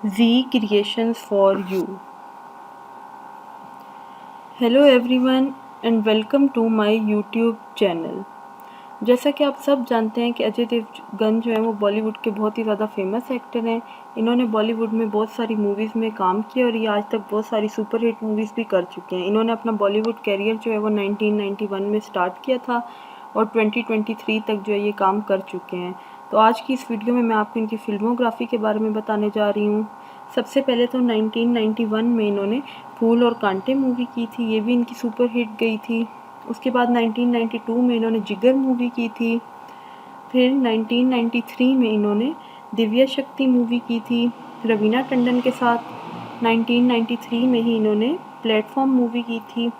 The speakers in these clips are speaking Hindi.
Z Creations for you. Hello everyone and welcome to my YouTube channel. जैसा कि आप सब जानते हैं कि अजय देवगन जो है वो बॉलीवुड के बहुत ही ज़्यादा फेमस एक्टर हैं। इन्होंने बॉलीवुड में बहुत सारी मूवीज़ में काम किया और ये आज तक बहुत सारी सुपर हिट मूवीज़ भी कर चुके हैं। इन्होंने अपना बॉलीवुड कैरियर जो है वो 1991 में स्टार्ट किया था और 2023 तक जो है ये काम कर चुके हैं। तो आज की इस वीडियो में मैं आपको इनकी फिल्मोग्राफी के बारे में बताने जा रही हूँ। सबसे पहले तो 1991 में इन्होंने फूल और कांटे मूवी की थी, ये भी इनकी सुपर हिट गई थी। उसके बाद 1992 में इन्होंने जिगर मूवी की थी। फिर 1993 में इन्होंने दिव्या शक्ति मूवी की थी रवीना टंडन के साथ। 1993 में ही इन्होंने प्लेटफॉर्म मूवी की थी।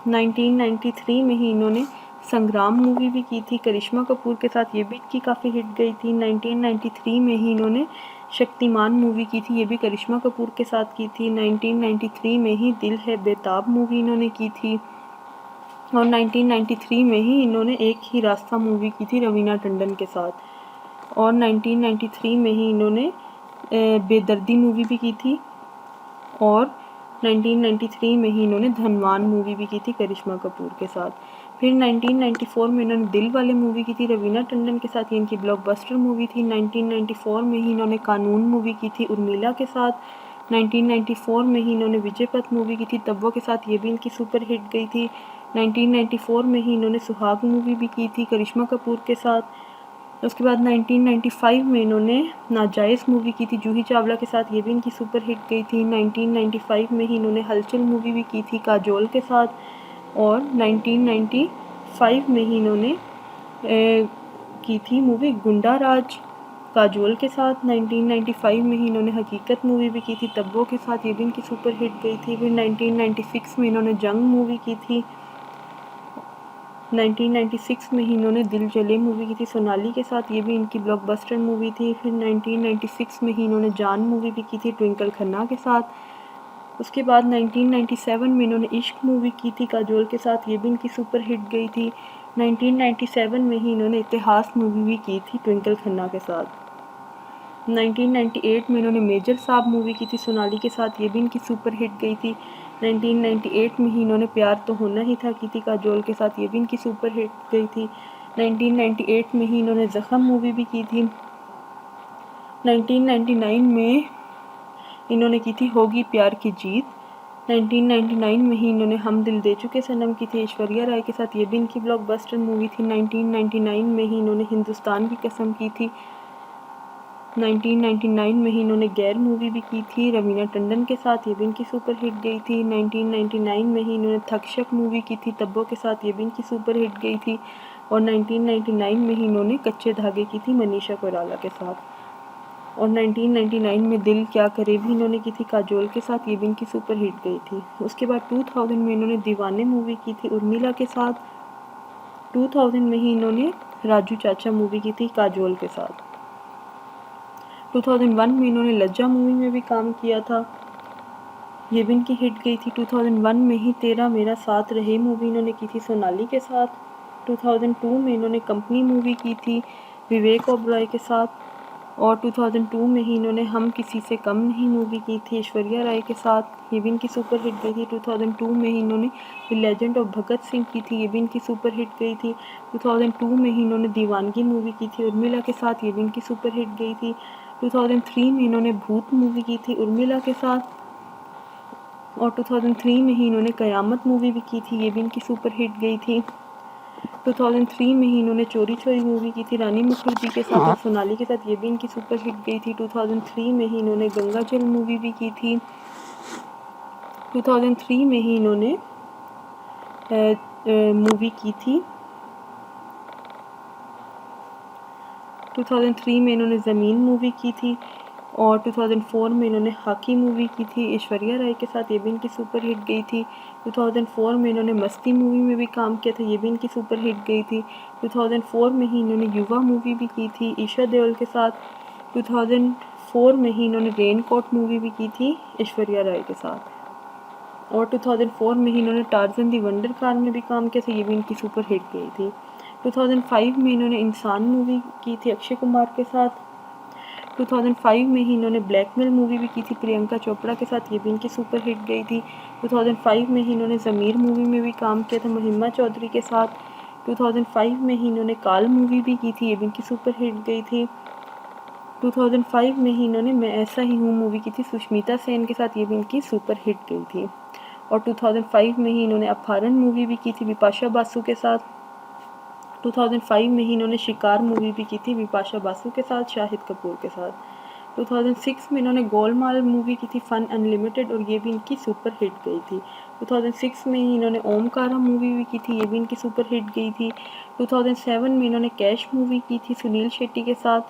1993 में ही इन्होंने संग्राम मूवी भी की थी करिश्मा कपूर के साथ, ये भी इनकी काफ़ी हिट गई थी। 1993 में ही इन्होंने शक्तिमान मूवी की थी, ये भी करिश्मा कपूर के साथ की थी। 1993 में ही दिल है बेताब मूवी इन्होंने की थी और 1993 में ही इन्होंने एक ही रास्ता मूवी की थी रवीना टंडन के साथ और 1993 में ही इन्होंने बेदर्दी मूवी भी की थी और 1993 में ही इन्होंने धनवान मूवी भी की थी करिश्मा कपूर के साथ। फिर 1994 में इन्होंने दिल वाले मूवी की थी रवीना टंडन के साथ, ये इनकी ब्लॉकबस्टर मूवी थी। 1994 में ही इन्होंने कानून मूवी की थी उर्मिला के साथ। 1994 में ही इन्होंने विजय पथ मूवी की थी तब्बों के साथ, ये भी इनकी सुपर हिट गई थी। 1994 में ही इन्होंने सुहाग मूवी भी की थी करिश्मा कपूर के साथ। उसके बाद 1995 में इन्होंने नाजायज़ मूवी की थी जूही चावला के साथ, ये भी इनकी सुपर हिट गई थी। 1995 में ही इन्होंने हलचल मूवी भी की थी काजोल के साथ और 1995 में ही इन्होंने की थी मूवी गुंडा राज काजोल के साथ। 1995 में ही इन्होंने हकीकत मूवी भी की थी तब्बों के साथ, ये भी इनकी सुपर हिट गई थी। फिर 1996 में इन्होंने जंग मूवी की थी। 1996 में ही इन्होंने दिल जले मूवी की थी सोनाली के साथ, ये भी इनकी ब्लॉकबस्टर मूवी थी। फिर 1996 में ही इन्होंने जान मूवी भी की थी ट्विंकल खन्ना के साथ। उसके बाद 1997 में इन्होंने इश्क मूवी की थी काजोल के साथ, ये भी इनकी सुपर हिट गई थी। 1997 में ही इन्होंने इतिहास मूवी भी की थी ट्विंकल खन्ना के साथ। 1998 में इन्होंने मेजर साहब मूवी की थी सोनाली के साथ, ये भी इनकी सुपर हिट गई थी। 1998 में ही इन्होंने प्यार तो होना ही था की थी काजोल के साथ, ये भी इनकी सुपर हिट गई थी। 1998 में ही इन्होंने ज़ख्म मूवी भी की थी। 1999 में इन्होंने की थी होगी प्यार की जीत। 1999 में ही इन्होंने हम दिल दे चुके सनम की थी ऐश्वर्या राय के साथ, ये भी इनकी ब्लॉकबस्टर मूवी थी। 1999 में ही इन्होंने हिंदुस्तान की कसम की थी। 1999 में ही इन्होंने गैर मूवी भी की थी रवीना टंडन के साथ, ये भी इनकी सुपर हिट गई थी। 1999 में ही इन्होंने थकशक मूवी की थी तब्बों के साथ, ये भी इनकी सुपर हिट गई थी और 1999 में ही इन्होंने कच्चे धागे की थी मनीषा कोइराला के साथ और 1999 में दिल क्या करे भी इन्होंने की थी काजोल के साथ, ये भी इनकी सुपर हिट गई थी। उसके बाद 2000 में इन्होंने दीवाने मूवी की थी उर्मिला के साथ। 2000 में ही इन्होंने राजू चाचा मूवी की थी काजोल के साथ। 2001 में इन्होंने लज्जा मूवी में भी काम किया था, ये भी इनकी हिट गई थी। 2001 में ही तेरा मेरा साथ रहे मूवी इन्होंने की थी सोनाली के साथ। 2002 में इन्होंने कंपनी मूवी की थी विवेक ओबरॉय के साथ और 2002 में ही इन्होंने हम किसी से कम नहीं मूवी की थी ऐश्वर्या राय के साथ, ये भी इनकी सुपर हिट गई थी। 2002 में ही इन्होंने the legend of Bhagat Singh की थी, ये भी इनकी सुपर हिट गई थी। 2002 में ही इन्होंने दीवानगी मूवी की थी उर्मिला के साथ, ये भी इनकी सुपर हिट गई थी। 2003 में इन्होंने भूत मूवी की थी उर्मिला के साथ और 2003 में ही इन्होंने कयामत मूवी भी की थी, ये भी इनकी सुपर हिट गई थी। 2003 में ही इन्होंने चोरी चोरी मूवी की थी रानी मुखर्जी के साथ और सोनाली के साथ, ये भी इनकी सुपर हिट गई थी। 2003 में ही इन्होंने गंगा जल मूवी भी की थी। 2003 में ही इन्होंने मूवी की थी 2003 में इन्होंने ज़मीन मूवी की थी और 2004 में इन्होंने हॉकी मूवी की थी ऐश्वर्या राय के साथ, ये भी इनकी सुपर हिट गई थी। 2004 में इन्होंने मस्ती मूवी में भी काम किया था, ये भी इनकी सुपर हिट गई थी। 2004 में ही इन्होंने युवा मूवी भी की थी ईशा देओल के साथ। 2004 में ही इन्होंने रेनकोट मूवी भी की थी ऐश्वर्या राय के साथ और 2004 में ही इन्होंने टार्जन दी वंडर कार में भी काम किया था, ये भी इनकी सुपर हिट गई थी। 2005 में इन्होंने इंसान मूवी की थी अक्षय कुमार के साथ। 2005 में ही इन्होंने ब्लैकमेल मूवी भी की थी प्रियंका चोपड़ा के साथ, ये भी इनकी सुपर हिट गई थी। 2005 में ही इन्होंने ज़मीर मूवी में भी काम किया था महिमा चौधरी के साथ। 2005 में ही इन्होंने काल मूवी भी की थी, ये भी इनकी सुपर हिट गई थी। 2005 में ही इन्होंने मैं ऐसा ही हूँ मूवी की थी सुष्मिता सेन के साथ, ये भी इनकी सुपर हिट गई थी। और 2005 में ही इन्होंने अपहरण मूवी भी की थी बिपाशा बासु के साथ। 2005 में ही इन्होंने शिकार मूवी भी की थी बिपाशा बासु के साथ, शाहिद कपूर के साथ। 2006 में इन्होंने गोलमाल मूवी की थी फन अनलिमिटेड, और ये भी इनकी सुपर हिट गई थी। 2006 में ही इन्होंने ओमकारा मूवी भी की थी, ये भी इनकी सुपर हिट गई थी। 2007 में इन्होंने कैश मूवी की थी सुनील शेट्टी के साथ।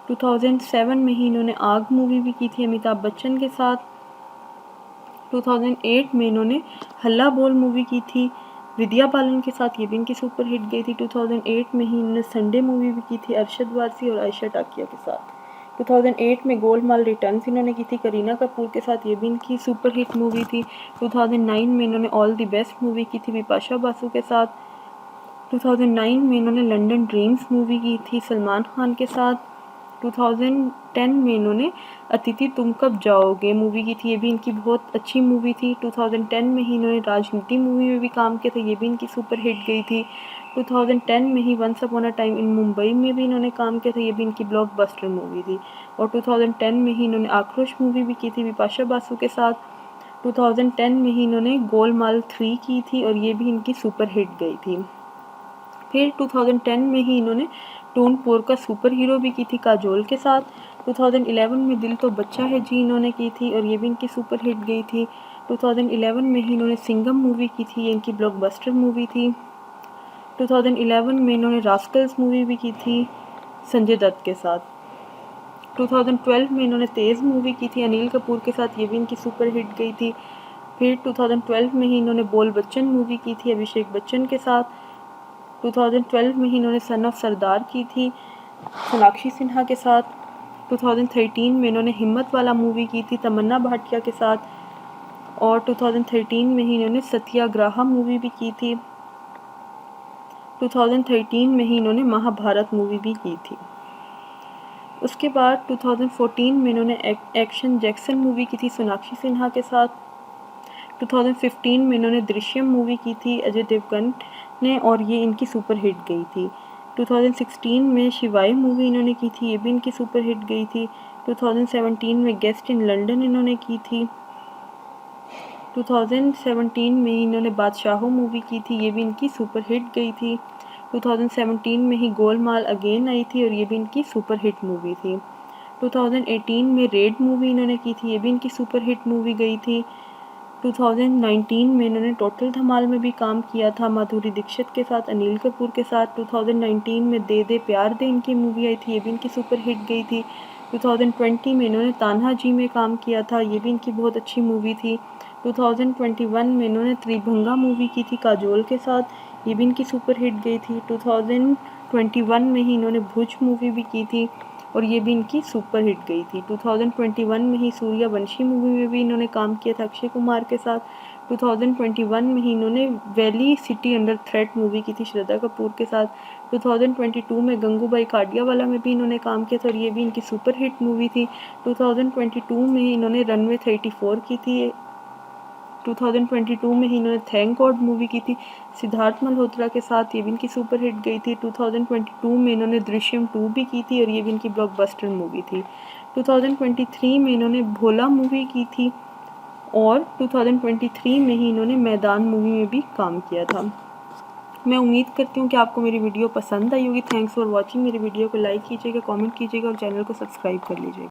2007 में ही इन्होंने आग मूवी भी की थी अमिताभ बच्चन के साथ। 2008 में इन्होंने हल्ला बोल मूवी की थी विद्या बालन के साथ, ये भी इनकी सुपर हिट गई थी। 2008 में ही इन्होंने संडे मूवी भी की थी अरशद वारसी और आयशा टाकिया के साथ। 2008 में गोलमाल रिटर्न्स इन्होंने की थी करीना कपूर के साथ, ये भी इनकी सुपर हिट मूवी थी। 2009 में इन्होंने ऑल द बेस्ट मूवी की थी बिपाशा बासु के साथ। 2009 में इन्होंने लंदन ड्रीम्स मूवी की थी सलमान खान के साथ। 2010 में इन्होंने अतिथि तुम कब जाओगे मूवी की थी, ये भी इनकी बहुत अच्छी मूवी थी। 2010 में ही इन्होंने राजनीति मूवी में भी काम किया था, ये भी इनकी सुपर हिट गई थी। 2010 में ही once upon a time in Mumbai में भी इन्होंने काम किया था, ये भी इनकी ब्लॉकबस्टर मूवी थी। और 2010 में ही इन्होंने आक्रोश मूवी भी की थी बिपाशा बासु के साथ। 2010 में ही इन्होंने गोलमाल 3 की थी, और ये भी इनकी सुपर हिट गई थी। फिर 2010 में ही इन्होंने टूनपुर का सुपर हीरो भी की थी काजोल के साथ। 2011 में दिल तो बच्चा है जी इन्होंने की थी, और ये भी इनकी सुपर हिट गई थी। 2011 में ही इन्होंने सिंघम मूवी की थी, ये इनकी ब्लॉकबस्टर मूवी थी। 2011 में इन्होंने रास्कल्स मूवी भी की थी संजय दत्त के साथ। 2012 में इन्होंने तेज़ मूवी की थी अनिल कपूर के साथ, ये भी इनकी सुपर हिट गई थी। फिर 2012 में ही इन्होंने बोल बच्चन मूवी की थी अभिषेक बच्चन के साथ। 2012 में ही इन्होंने सन ऑफ सरदार की थी सोनाक्षी सिन्हा के साथ। 2013 में इन्होंने हिम्मत वाला मूवी की थी तमन्ना भाटिया के साथ। और 2013 में ही इन्होंने सत्याग्रह मूवी भी की थी। 2013 में ही इन्होंने महाभारत मूवी भी की थी। उसके बाद 2014 में इन्होंने एक्शन जैक्सन मूवी की थी सोनाक्षी सिन्हा के साथ। 2015 में इन्होंने दृश्यम मूवी की थी अजय देवगन ने, और ये इनकी सुपर हिट गई थी। 2016 में शिवाय मूवी इन्होंने की थी, ये भी इनकी सुपर हिट गई थी। 2017 में गेस्ट इन लंदन इन्होंने की थी। 2017 में इन्होंने बादशाहो मूवी की थी, ये भी इनकी सुपर हिट गई थी। 2017 में ही गोलमाल अगेन आई थी, और ये भी इनकी सुपर हिट मूवी थी। 2018 में रेड मूवी इन्होंने की थी, ये भी इनकी सुपर हिट मूवी गई थी। 2019 में इन्होंने टोटल धमाल में भी काम किया था माधुरी दीक्षित के साथ अनिल कपूर के साथ। 2019 में दे दे प्यार दे इनकी मूवी आई थी, ये भी इनकी सुपर हिट गई थी। 2020 में इन्होंने तान्हा जी में काम किया था, ये भी इनकी बहुत अच्छी मूवी थी। 2021 में इन्होंने त्रिभंगा मूवी की थी काजोल के साथ, ये भी इनकी सुपर हिट गई थी। 2021 में ही इन्होंने भुज मूवी भी की थी, और ये भी इनकी सुपर हिट गई थी। 2021 में ही सूर्यवंशी मूवी में भी इन्होंने काम किया था अक्षय कुमार के साथ। 2021 में ही इन्होंने valley city under threat movie की थी श्रद्धा कपूर के साथ। 2022 में गंगूबाई काडियावाला में भी इन्होंने काम किया था, और ये भी इनकी सुपर हिट मूवी थी। 2022 में ही इन्होंने रनवे 34 की थी। 2022 में ही इन्होंने थैंक गॉड मूवी की थी सिद्धार्थ मल्होत्रा के साथ, ये भी इनकी सुपर हिट गई थी। 2022 में इन्होंने दृश्यम 2 भी की थी, और ये भी इनकी ब्लॉकबस्टर मूवी थी। 2023 में इन्होंने भोला मूवी की थी, और 2023 में ही इन्होंने मैदान मूवी में भी काम किया था। मैं उम्मीद करती हूँ कि आपको मेरी वीडियो पसंद आई होगी। Thanks for watching. मेरी वीडियो को लाइक कीजिएगा, कमेंट कीजिएगा, और चैनल को सब्सक्राइब कर लीजिएगा।